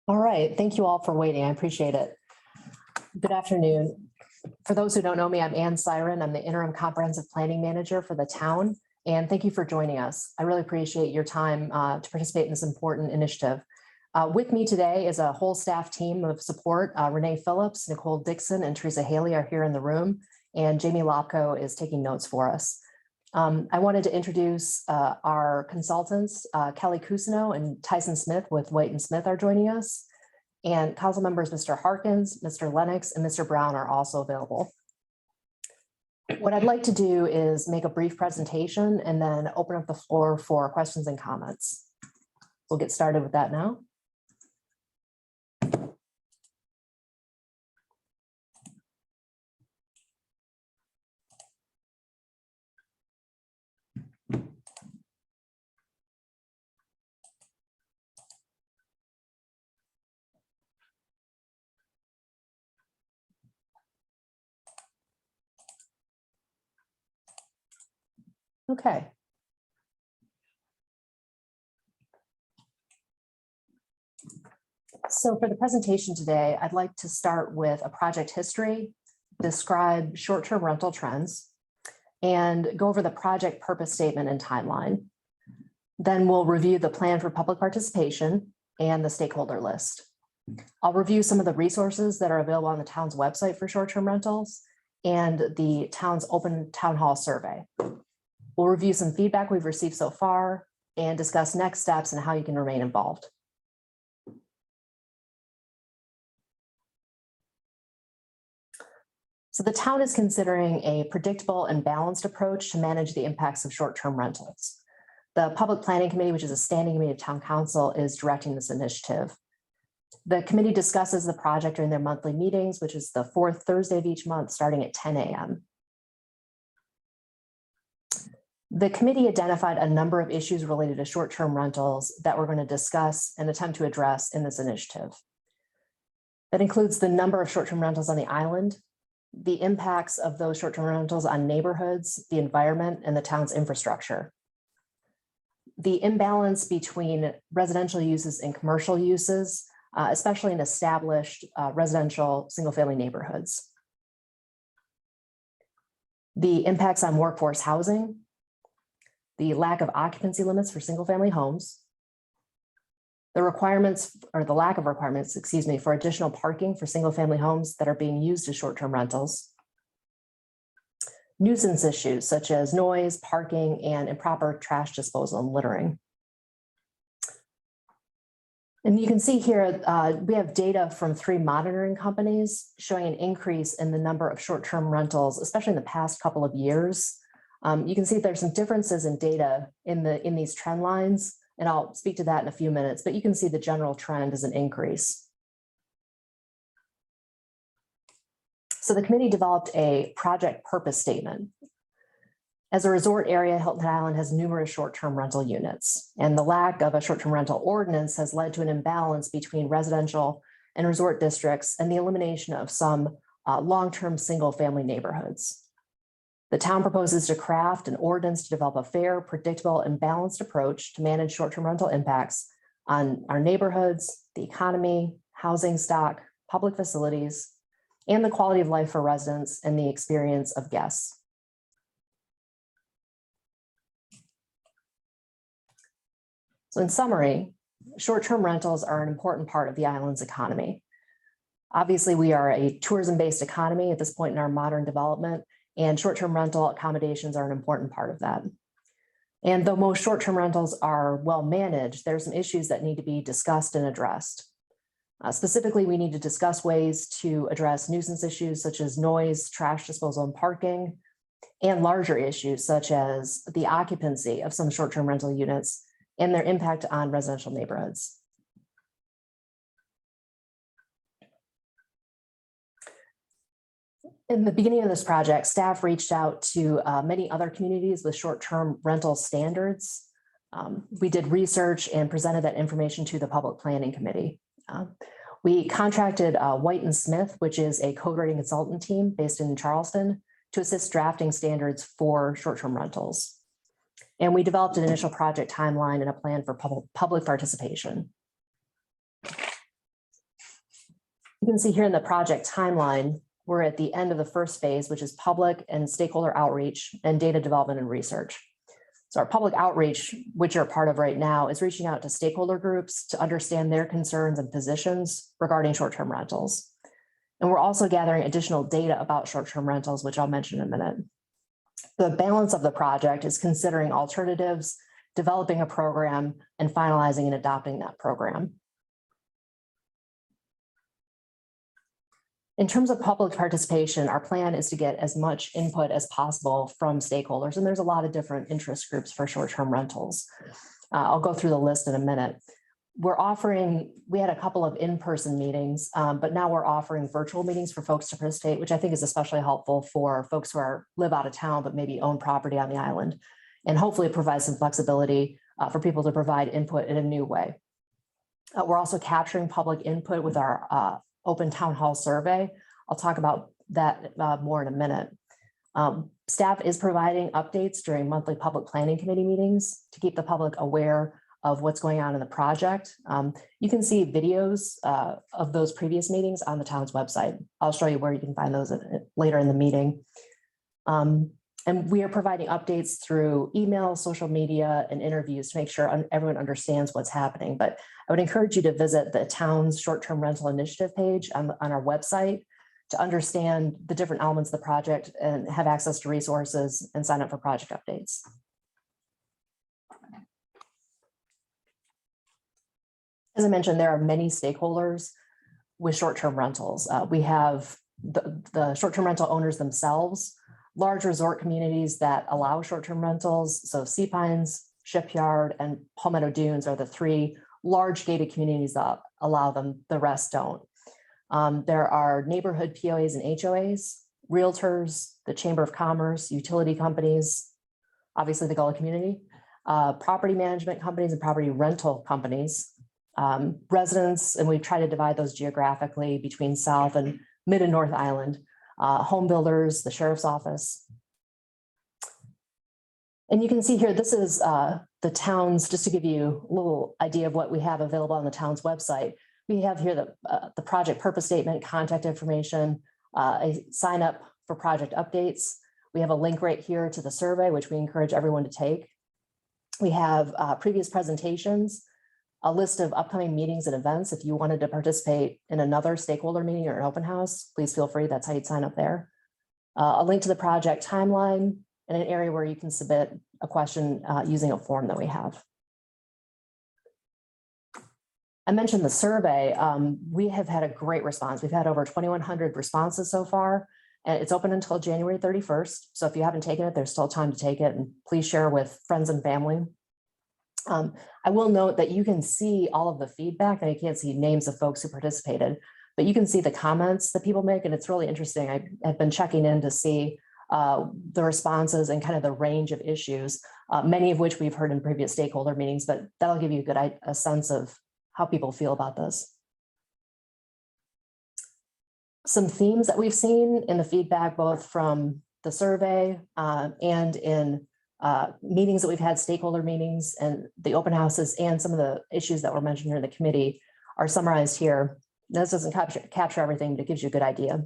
All right, thank you all for waiting. I appreciate it. Good afternoon. For those who don't know me, I'm Ann Siren. I'm the Interim Comprehensive Planning Manager for the town. And thank you for joining us. I really appreciate your time to participate in this important initiative. With me today is a whole staff team of support. Renee Phillips, Nicole Dixon, and Teresa Haley are here in the room. And Jamie Lopko is taking notes for us. I wanted to introduce our consultants, Kelly Cousineau and Tyson Smith with White and Smith are joining us. And council members, Mr. Harkins, Mr. Lennox, and Mr. Brown are also available. What I'd like to do is make a brief presentation and then open up the floor for questions and comments. We'll get started with that now. Okay. So for the presentation today, I'd like to start with a project history, describe short-term rental trends, and go over the project purpose statement and timeline. Then we'll review the plan for public participation and the stakeholder list. I'll review some of the resources that are available on the town's website for short-term rentals and the town's open town hall survey. We'll review some feedback we've received so far and discuss next steps and how you can remain involved. So the town is considering a predictable and balanced approach to manage the impacts of short-term rentals. The Public Planning Committee, which is a standing committee of town council, is directing this initiative. The committee discusses the project during their monthly meetings, which is the fourth Thursday of each month, starting at 10 a.m. The committee identified a number of issues related to short-term rentals that we're going to discuss and attempt to address in this initiative. That includes the number of short-term rentals on the island, the impacts of those short-term rentals on neighborhoods, the environment, and the town's infrastructure. The imbalance between residential uses and commercial uses, especially in established residential single-family neighborhoods. The impacts on workforce housing, the lack of occupancy limits for single-family homes, the requirements or the lack of requirements, excuse me, for additional parking for single-family homes that are being used as short-term rentals, nuisance issues such as noise, parking, and improper trash disposal and littering. And you can see here, we have data from 3 monitoring companies showing an increase in the number of short-term rentals, especially in the past couple of years. You can see there's some differences in data in these trend lines, and I'll speak to that in a few minutes, but you can see the general trend is an increase. So the committee developed a project purpose statement. As a resort area, Hilton Island has numerous short-term rental units, and the lack of a short-term rental ordinance has led to an imbalance between residential and resort districts and the elimination of some long-term single-family neighborhoods. The town proposes to craft an ordinance to develop a fair, predictable, and balanced approach to manage short-term rental impacts on our neighborhoods, the economy, housing stock, public facilities, and the quality of life for residents and the experience of guests. So in summary, short-term rentals are an important part of the island's economy. Obviously, we are a tourism-based economy at this point in our modern development, and short-term rental accommodations are an important part of that. And though most short-term rentals are well managed, there are some issues that need to be discussed and addressed. Specifically, we need to discuss ways to address nuisance issues such as noise, trash disposal, and parking, and larger issues such as the occupancy of some short-term rental units and their impact on residential neighborhoods. In the beginning of this project, staff reached out to many other communities with short-term rental standards. We did research and presented that information to the Public Planning Committee. We contracted White and Smith, which is a code writing consultant team based in Charleston, to assist drafting standards for short-term rentals. And we developed an initial project timeline and a plan for public participation. You can see here in the project timeline, we're at the end of the first phase, which is public and stakeholder outreach and data development and research. So our public outreach, which you're a part of right now, is reaching out to stakeholder groups to understand their concerns and positions regarding short-term rentals. And we're also gathering additional data about short-term rentals, which I'll mention in a minute. The balance of the project is considering alternatives, developing a program, and finalizing and adopting that program. In terms of public participation, our plan is to get as much input as possible from stakeholders, and there's a lot of different interest groups for short-term rentals. I'll go through the list in a minute. We had a couple of in-person meetings, but now we're offering virtual meetings for folks to participate, which I think is especially helpful for folks who live out of town, but maybe own property on the island, and hopefully it provides some flexibility for people to provide input in a new way. We're also capturing public input with our open town hall survey. I'll talk about that more in a minute. Staff is providing updates during monthly public planning committee meetings to keep the public aware of what's going on in the project. You can see videos of those previous meetings on the town's website. I'll show you where you can find those later in the meeting. And we are providing updates through email, social media, and interviews to make sure everyone understands what's happening. But I would encourage you to visit the town's short-term rental initiative page on our website to understand the different elements of the project and have access to resources and sign up for project updates. As I mentioned, there are many stakeholders with short-term rentals. We have the short-term rental owners themselves, large resort communities that allow short-term rentals. So Sea Pines, Shipyard, and Palmetto Dunes are the three large gated communities that allow them, the rest don't. There are neighborhood POAs and HOAs, realtors, the Chamber of Commerce, utility companies, obviously the Gullah community, property management companies and property rental companies, residents, and we've tried to divide those geographically between South and Mid and North Island, home builders, the Sheriff's Office. And you can see here, this is the town's, just to give you a little idea of what we have available on the town's website. We have here the project purpose statement, contact information, a sign up for project updates. We have a link right here to the survey, which we encourage everyone to take. We have previous presentations, a list of upcoming meetings and events. If you wanted to participate in another stakeholder meeting or an open house, please feel free. That's how you'd sign up there. A link to the project timeline and an area where you can submit a question using a form that we have. I mentioned the survey. We have had a great response. We've had over 2,100 responses so far, and it's open until January 31st. So if you haven't taken it, there's still time to take it, and please share with friends and family. I will note that you can see all of the feedback, and you can't see names of folks who participated, but you can see the comments that people make, and it's really interesting. I have been checking in to see the responses and kind of the range of issues, many of which we've heard in previous stakeholder meetings, but that'll give you a sense of how people feel about this. Some themes that we've seen in the feedback, both from the survey and in meetings that we've had, stakeholder meetings and the open houses, and some of the issues that were mentioned here in the committee are summarized here. This doesn't capture everything, but it gives you a good idea.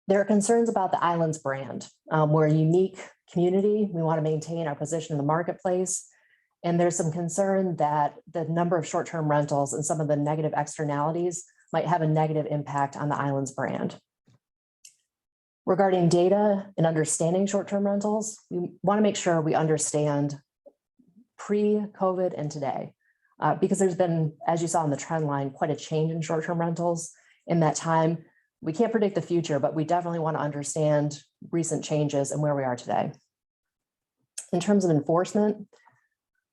There are concerns about the island's brand. We're a unique community. We want to maintain our position in the marketplace. And there's some concern that the number of short-term rentals and some of the negative externalities might have a negative impact on the island's brand. Regarding data and understanding short-term rentals, we want to make sure we understand pre-COVID and today, because there's been, as you saw in the trend line, quite a change in short-term rentals in that time. We can't predict the future, but we definitely want to understand recent changes and where we are today. In terms of enforcement,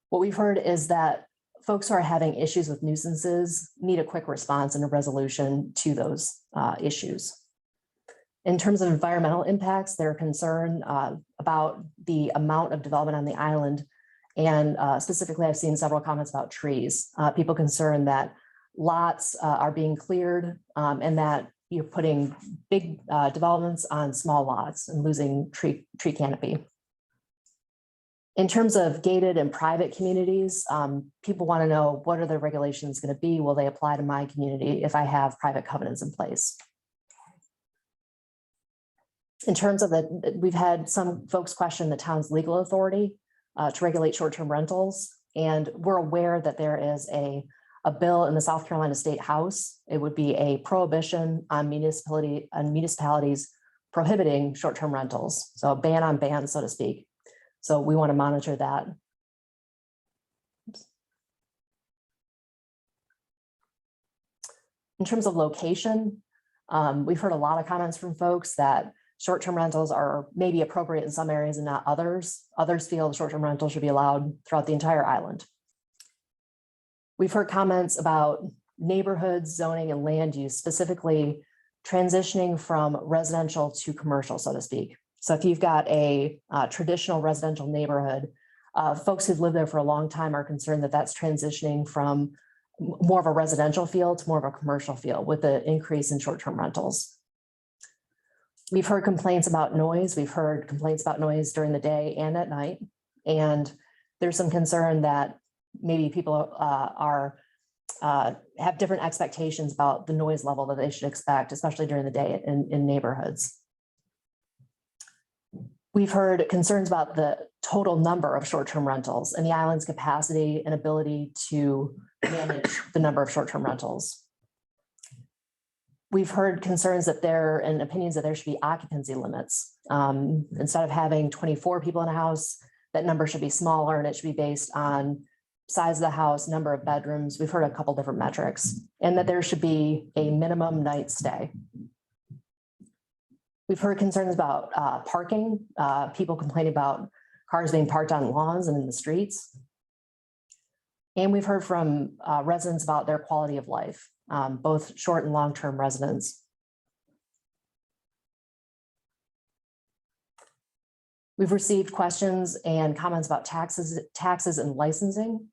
what we've heard is that folks who are having issues with nuisances need a quick response and a resolution to those issues. In terms of environmental impacts, they're concerned about the amount of development on the island. And specifically, I've seen several comments about trees. People concerned that lots are being cleared and that you're putting big developments on small lots and losing tree canopy. In terms of gated and private communities, people want to know, what are the regulations going to be? Will they apply to my community if I have private covenants in place? In terms of we've had some folks question the town's legal authority to regulate short-term rentals. And we're aware that there is a bill in the South Carolina State House. It would be a prohibition on municipalities prohibiting short-term rentals. So a ban on bans, so to speak. So we want to monitor that. In terms of location, we've heard a lot of comments from folks that short-term rentals are maybe appropriate in some areas and not others. Others feel short-term rentals should be allowed throughout the entire island. We've heard comments about neighborhoods, zoning, and land use, specifically transitioning from residential to commercial, so to speak. So if you've got a traditional residential neighborhood, folks who've lived there for a long time are concerned that that's transitioning from more of a residential feel to more of a commercial feel with the increase in short-term rentals. We've heard complaints about noise. We've heard complaints about noise during the day and at night. And there's some concern that maybe people have different expectations about the noise level that they should expect, especially during the day in neighborhoods. We've heard concerns about the total number of short-term rentals and the island's capacity and ability to manage the number of short-term rentals. We've heard concerns that and opinions that there should be occupancy limits. Instead of having 24 people in a house, that number should be smaller, and it should be based on size of the house, number of bedrooms. We've heard a couple different metrics, and that there should be a minimum night stay. We've heard concerns about parking, people complaining about cars being parked on lawns and in the streets. And we've heard from residents about their quality of life, both short and long-term residents. We've received questions and comments about taxes and licensing.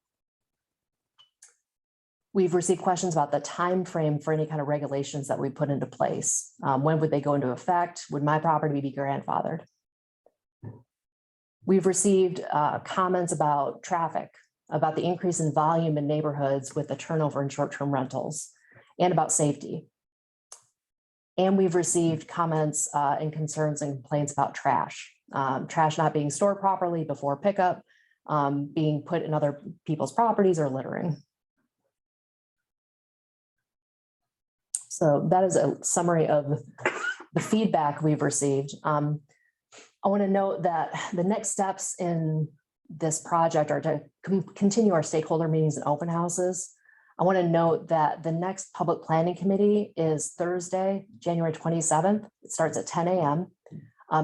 We've received questions about the time frame for any kind of regulations that we put into place. When would they go into effect? Would my property be grandfathered? We've received comments about traffic, about the increase in volume in neighborhoods with the turnover in short-term rentals, and about safety. And we've received comments and concerns and complaints about trash. Trash not being stored properly before pickup, being put in other people's properties, or littering. So that is a summary of the feedback we've received. I want to note that the next steps in this project are to continue our stakeholder meetings and open houses. I want to note that the next public planning committee is Thursday, January 27th. It starts at 10 a.m.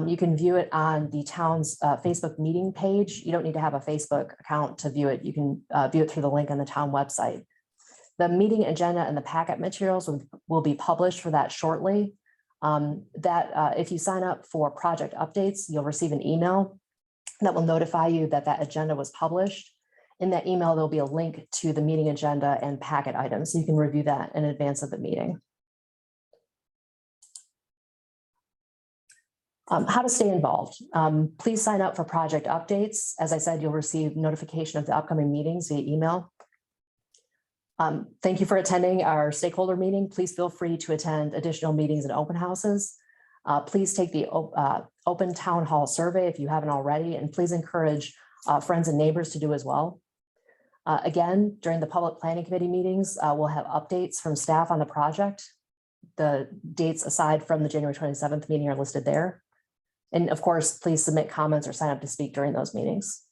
You can view it on the town's Facebook meeting page. You don't need to have a Facebook account to view it. You can view it through the link on the town website. The meeting agenda and the packet materials will be published for that shortly. If you sign up for project updates, you'll receive an email that will notify you that that agenda was published. In that email, there'll be a link to the meeting agenda and packet items, so you can review that in advance of the meeting. How to stay involved. Please sign up for project updates. As I said, you'll receive notification of the upcoming meetings via email. Thank you for attending our stakeholder meeting. Please feel free to attend additional meetings and open houses. Please take the open town hall survey if you haven't already, and please encourage friends and neighbors to do as well. Again, during the public planning committee meetings, we'll have updates from staff on the project. The dates aside from the January 27th meeting are listed there. And of course, please submit comments or sign up to speak during those meetings.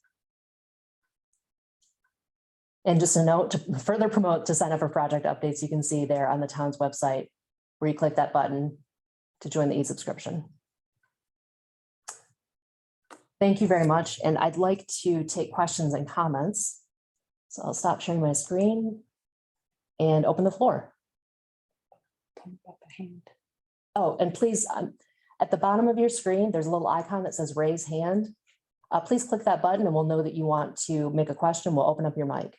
And just a note, to further promote to sign up for project updates, you can see there on the town's website where you click that button to join the e-subscription. Thank you very much. And I'd like to take questions and comments. So I'll stop sharing my screen and open the floor. Oh, and please, at the bottom of your screen, there's a little icon that says raise hand. Please click that button and we'll know that you want to make a question. We'll open up your mic.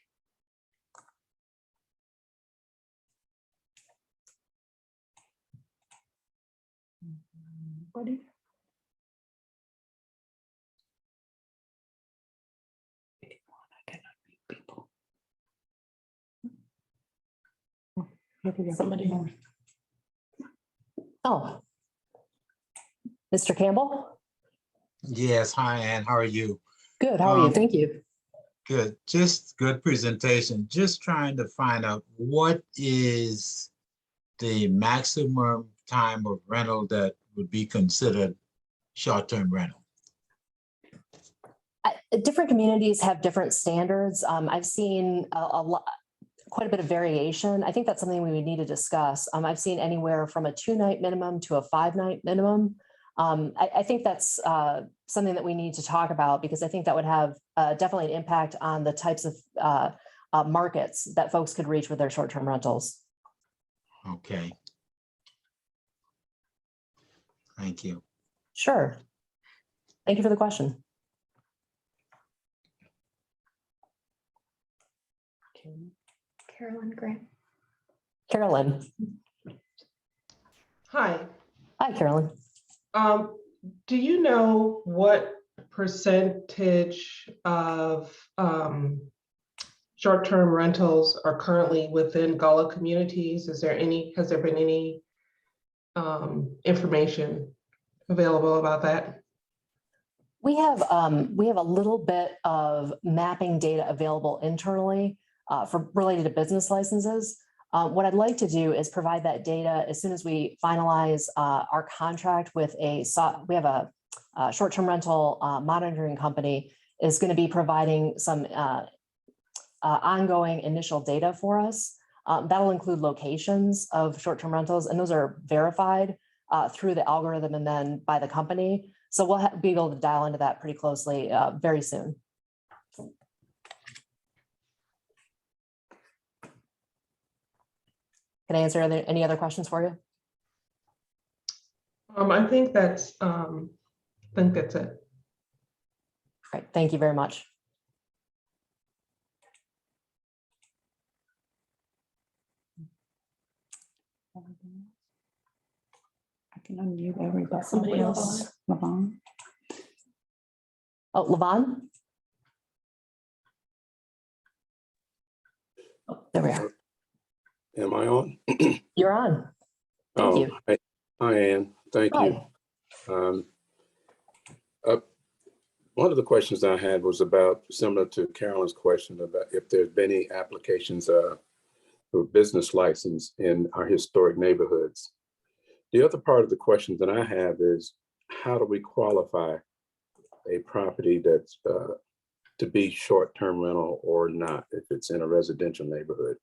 Somebody. Oh. Mr. Campbell? Yes, hi, Ann. How are you? Good, how are you? Thank you. Good. Just good presentation. Just trying to find out what is the maximum time of rental that would be considered short-term rental? Different communities have different standards. I've seen a lot, quite a bit of variation. I think that's something we would need to discuss. I've seen anywhere from a 2-night minimum to a 5-night minimum. I think that's something that we need to talk about, because I think that would have definitely an impact on the types of markets that folks could reach with their short-term rentals. Okay. Thank you. Sure. Thank you for the question. Carolyn Grant. Carolyn. Hi, Hi, Carolyn. do you know what percentage of short-term rentals are currently within Gullah communities? Has there been any information available about that? We have a little bit of mapping data available internally related to business licenses. What I'd like to do is provide that data as soon as we finalize our contract with we have a short-term rental monitoring company is going to be providing some ongoing initial data for us. That'll include locations of short-term rentals, and those are verified through the algorithm and then by the company. So we'll be able to dial into that pretty closely very soon. Can I answer any other questions for you? I think that's it. Great, thank you very much. I can unmute everybody. Somebody else. Levon. Oh, Levon? Oh, there we are. Am I on? You're on. Thank you. Hi, Ann. Thank Hi. you. One of the questions I had was about, similar to Carolyn's question, about if there's been any applications for business license in our historic neighborhoods. The other part of the question that I have is, how do we qualify a property that's to be short-term rental or not, if it's in a residential neighborhood?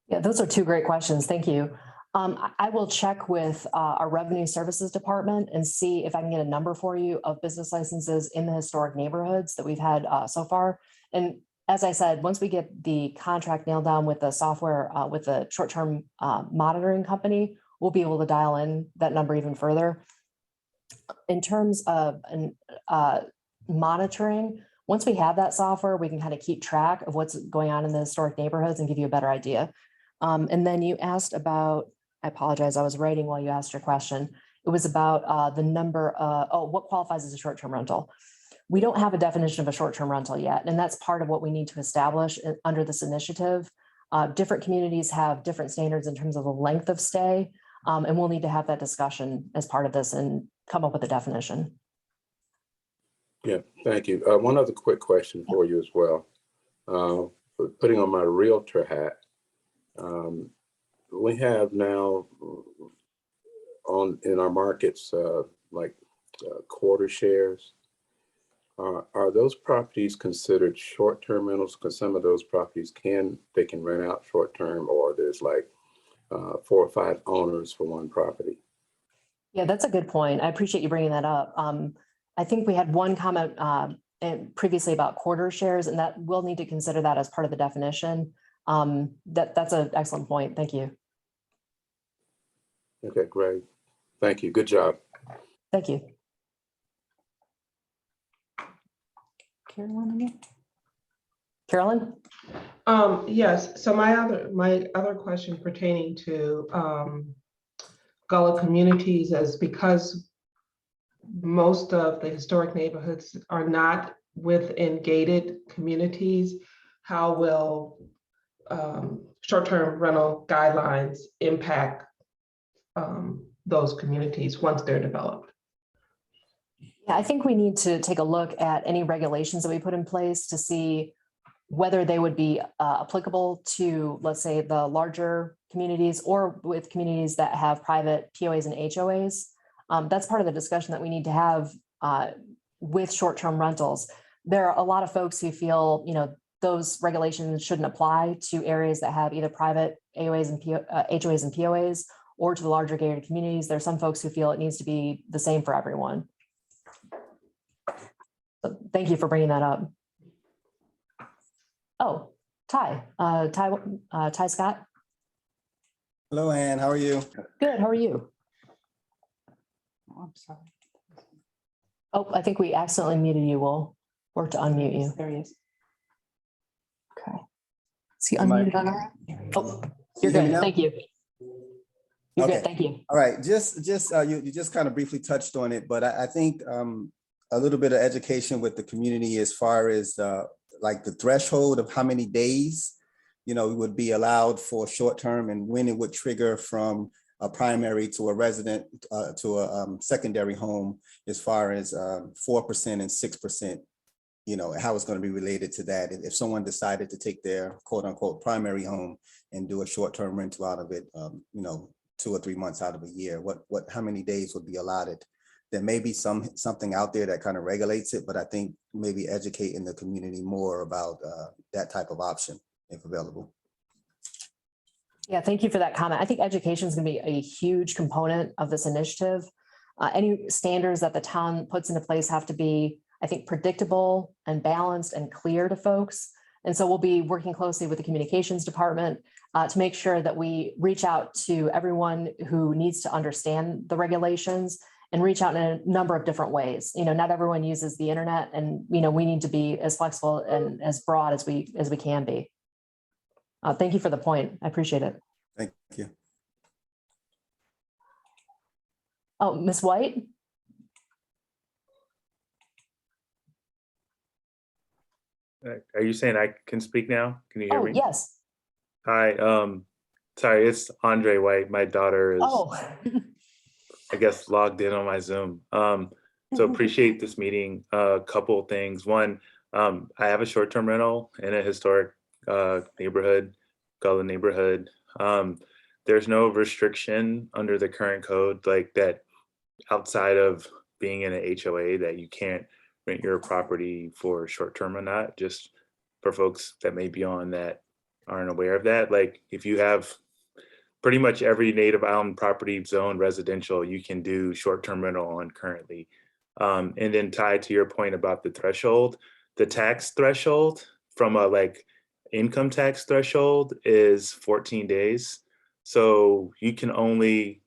Yeah, those are two great questions. Thank you. I will check with our revenue services department and see if I can get a number for you of business licenses in the historic neighborhoods that we've had so far. And as I said, once we get the contract nailed down with the software, with the short-term monitoring company, we'll be able to dial in that number even further. In terms of monitoring, once we have that software, we can kind of keep track of what's going on in the historic neighborhoods and give you a better idea. And then you asked about, I apologize, I was writing while you asked your question. It was about the number, what qualifies as a short-term rental. We don't have a definition of a short-term rental yet, and that's part of what we need to establish under this initiative. Different communities have different standards in terms of the length of stay, and we'll need to have that discussion as part of this and come up with a definition. Yeah, thank you. One other quick question for you as well. Putting on my realtor hat, we have now in our markets like quarter shares. Are those properties considered short-term rentals? Because some of those properties can rent out short-term, or there's like 4 or 5 owners for one property. Yeah, that's a good point. I appreciate you bringing that up. I think we had one comment previously about quarter shares, and that we'll need to consider that as part of the definition. That's an excellent point. Thank you. Okay, great. Thank you. Good job. Thank you. Carolyn again? Carolyn? Yes, so my other question pertaining to Gullah communities is, because most of the historic neighborhoods are not within gated communities, how will short-term rental guidelines impact those communities once they're developed? Yeah, I think we need to take a look at any regulations that we put in place to see whether they would be applicable to, let's say, the larger communities or with communities that have private POAs and HOAs. That's part of the discussion that we need to have with short-term rentals. There are a lot of folks who feel, those regulations shouldn't apply to areas that have either private AOAs and HOAs and POAs or to the larger gated communities. There are some folks who feel it needs to be the same for everyone. So thank you for bringing that up. Oh, Ty Scott. Hello, Ann. How are you? Good. How are you? Oh, I'm sorry. Oh, I think we accidentally muted you. We'll work to unmute you. There he is. Okay. Is he Am I- unmuted on our end? Oh, you're hear me good. now? Thank you. You're Okay. good. Thank you. All right, you just kind of briefly touched on it, but I think a little bit of education with the community as far as like the threshold of how many days, would be allowed for short term and when it would trigger from a primary to a resident to a secondary home as far as 4% and 6%, how it's going to be related to that. If someone decided to take their quote unquote primary home and do a short term rental out of it, 2 or 3 months out of a year, how many days would be allotted? There may be something out there that kind of regulates it, but I think maybe educating the community more about that type of option if available. Yeah, thank you for that comment. I think education is going to be a huge component of this initiative. Any standards that the town puts into place have to be, I think, predictable and balanced and clear to folks. And so we'll be working closely with the communications department to make sure that we reach out to everyone who needs to understand the regulations and reach out in a number of different ways. Not everyone uses the internet, and we need to be as flexible and as broad as we can be. Thank you for the point. I appreciate it. Thank you. Oh, Ms. White? Are you saying I can speak now? Can you hear Oh, me? yes. Hi, sorry, it's Andre White. My daughter is, Oh. I guess, logged in on my Zoom. So appreciate this meeting. A couple of things. One, I have a short-term rental in a historic neighborhood, Gullah neighborhood. There's no restriction under the current code like that outside of being in an HOA that you can't rent your property for short-term or not, just for folks that may be on that aren't aware of that. Like if you have pretty much every native island property zone residential, you can do short-term rental on currently. And then tied to your point about the threshold, the tax threshold from a income tax threshold is 14 days. So you can only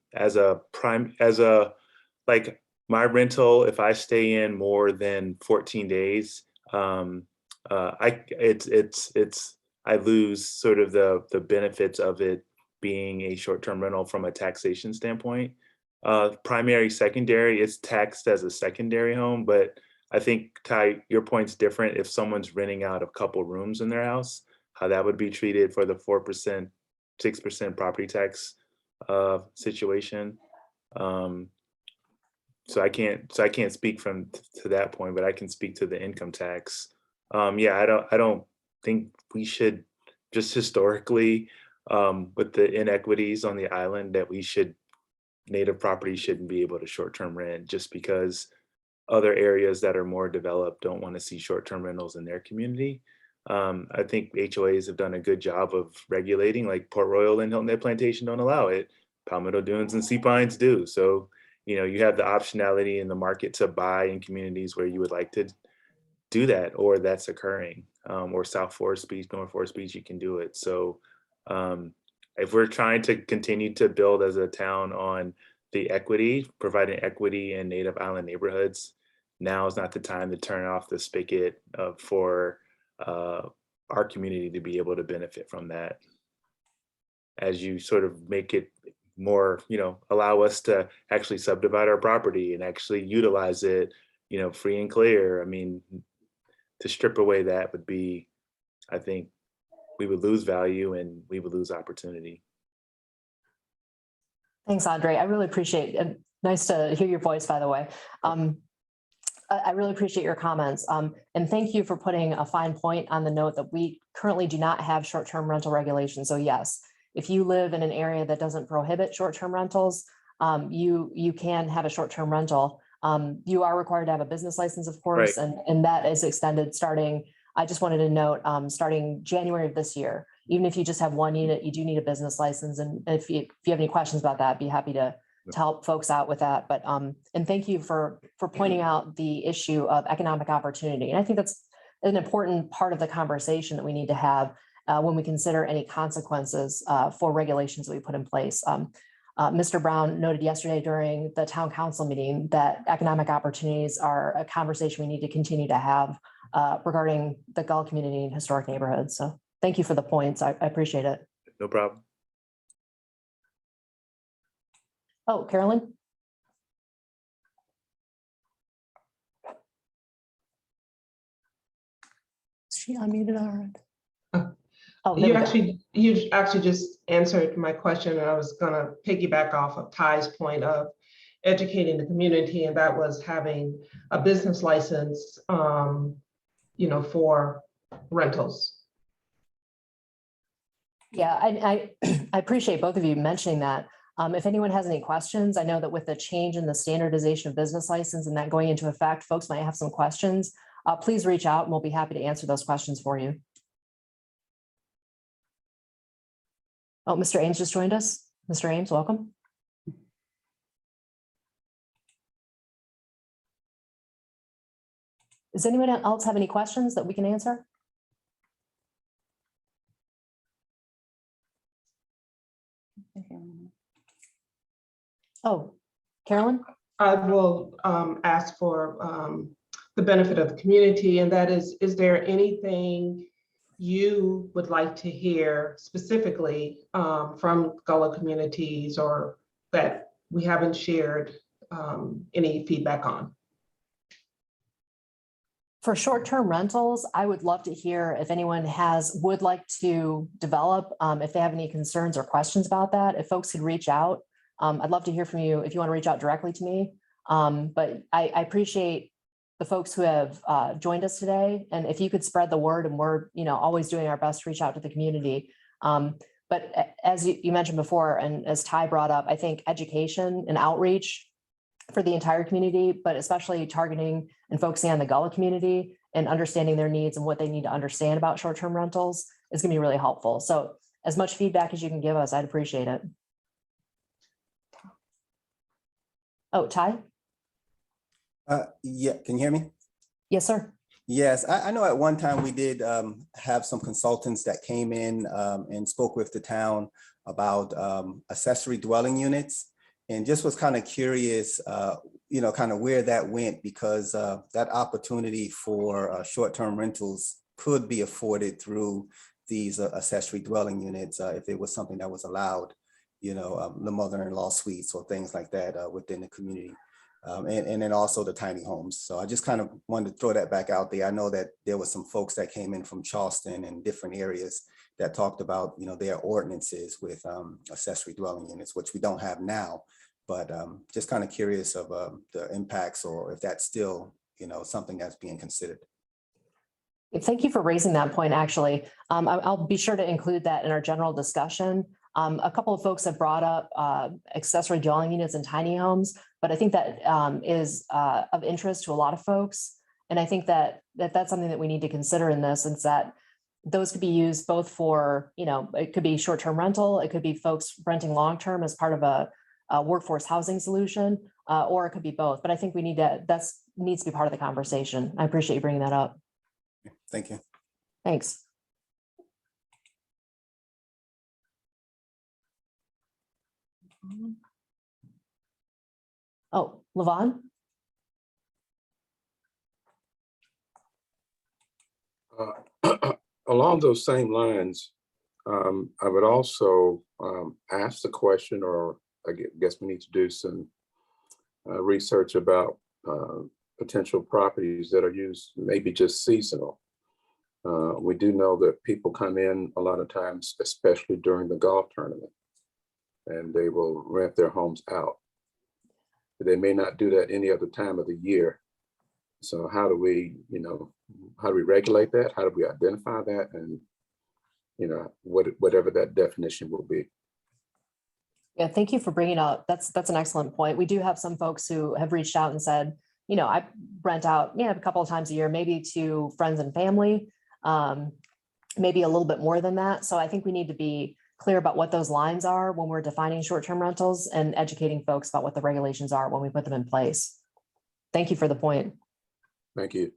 my rental, if I stay in more than 14 days, I lose sort of the benefits of it being a short-term rental from a taxation standpoint. Primary, secondary, it's taxed as a secondary home, but I think, Ty, your point's different. If someone's renting out a couple rooms in their house, how that would be treated for the 4%, 6% property tax situation. So I can't speak to that point, but I can speak to the income tax. Yeah, I don't think we should, just historically, with the inequities on the island, that native property shouldn't be able to short-term rent just because other areas that are more developed don't want to see short-term rentals in their community. I think HOAs have done a good job of regulating, like Port Royal and Hilton Head Plantation don't allow it. Palmetto Dunes and Sea Pines do. So, you have the optionality in the market to buy in communities where you would like to do that, or that's occurring, or South Forest Beach, North Forest Beach, you can do it. So if we're trying to continue to build as a town on the equity, providing equity in native island neighborhoods, now is not the time to turn off the spigot for our community to be able to benefit from that. As you sort of make it more, allow us to actually subdivide our property and actually utilize it, free and clear. I mean, to strip away that would be, I think, we would lose value and we would lose opportunity. Thanks, Andre. I really appreciate it. Nice to hear your voice, by the way. I really appreciate your comments. And thank you for putting a fine point on the note that we currently do not have short-term rental regulations. So yes, if you live in an area that doesn't prohibit short-term rentals, you can have a short-term rental. You are required to have a business license, of course, Right. and that is extended starting, I just wanted to note, starting January of this year. Even if you just have one unit, you do need a business license. And if you have any questions about that, I'd be happy to help folks out with that. But and thank you for pointing out the issue of economic opportunity. And I think that's an important part of the conversation that we need to have when we consider any consequences for regulations that we put in place. Mr. Brown noted yesterday during the town council meeting that economic opportunities are a conversation we need to continue to have regarding the Gullah community and historic neighborhoods. So thank you for the points. I appreciate it. No problem. Oh, Carolyn? Is she unmuted already? Oh, there we go. You actually just answered my question, and I was gonna piggyback off of Ty's point of educating the community, and that was having a business license, for rentals. Yeah, I appreciate both of you mentioning that. If anyone has any questions, I know that with the change in the standardization of business license and that going into effect, folks might have some questions. Please reach out and we'll be happy to answer those questions for you. Oh, Mr. Ames just joined us. Mr. Ames, welcome. Does anyone else have any questions that we can answer? Oh, Carolyn? I will ask for the benefit of the community, and that is there anything you would like to hear specifically from Gullah communities or that we haven't shared any feedback on? For short-term rentals, I would love to hear if anyone would like to develop, if they have any concerns or questions about that, if folks could reach out. I'd love to hear from you if you want to reach out directly to me. But I appreciate the folks who have joined us today. And if you could spread the word, and we're always doing our best to reach out to the community. But as you mentioned before, and as Ty brought up, I think education and outreach for the entire community, but especially targeting and focusing on the Gullah community and understanding their needs and what they need to understand about short-term rentals is going to be really helpful. So as much feedback as you can give us, I'd appreciate it. Oh, Ty? Yeah, can you hear me? Yes, sir. Yes, I know at one time we did have some consultants that came in and spoke with the town about accessory dwelling units, and just was kind of curious, kind of where that went, because that opportunity for short-term rentals could be afforded through these accessory dwelling units if it was something that was allowed, the mother-in-law suites or things like that within the community. And then also the tiny homes. So I just kind of wanted to throw that back out there. I know that there were some folks that came in from Charleston and different areas that talked about, their ordinances with accessory dwelling units, which we don't have now. But just kind of curious of the impacts, or if that's still, something that's being considered. Thank you for raising that point, actually. I'll be sure to include that in our general discussion. A couple of folks have brought up accessory dwelling units and tiny homes, but I think that is of interest to a lot of folks. And I think that that's something that we need to consider in this, is that those could be used both for, it could be short-term rental, it could be folks renting long-term as part of a workforce housing solution, or it could be both. But I think that needs to be part of the conversation. I appreciate you bringing that up. Thank you. Thanks. Oh, Levon? Along those same lines, I would also ask the question, or I guess we need to do some research about potential properties that are used maybe just seasonal. We do know that people come in a lot of times, especially during the golf tournament, and they will rent their homes out. They may not do that any other time of the year. So how do we, how do we regulate that? How do we identify that? And, whatever that definition will be. Yeah, thank you for bringing up. That's an excellent point. We do have some folks who have reached out and said, I rent out, a couple of times a year, maybe to friends and family, maybe a little bit more than that. So I think we need to be clear about what those lines are when we're defining short-term rentals and educating folks about what the regulations are when we put them in place. Thank you for the point. Thank you.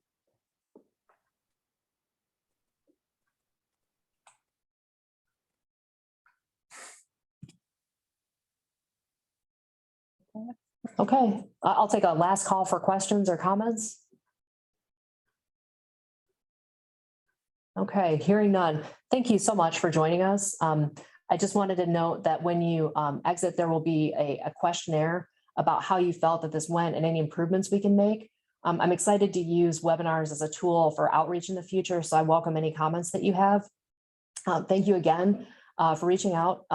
Okay, I'll take a last call for questions or comments. Okay, hearing none. Thank you so much for joining us. I just wanted to note that when you exit, there will be a questionnaire about how you felt that this went and any improvements we can make. I'm excited to use webinars as a tool for outreach in the future, so I welcome any comments that you have. Thank you again for reaching out.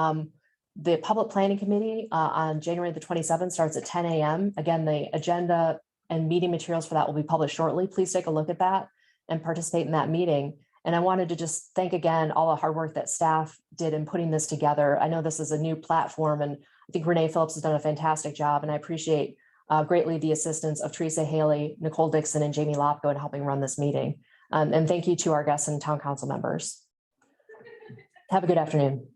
The Public Planning Committee on January the 27th starts at 10 a.m. Again, the agenda and meeting materials for that will be published shortly. Please take a look at that and participate in that meeting. And I wanted to just thank again all the hard work that staff did in putting this together. I know this is a new platform, and I think Renee Phillips has done a fantastic job, and I appreciate greatly the assistance of Teresa Haley, Nicole Dixon, and Jamie Lopko in helping run this meeting. And thank you to our guests and town council members. Have a good afternoon.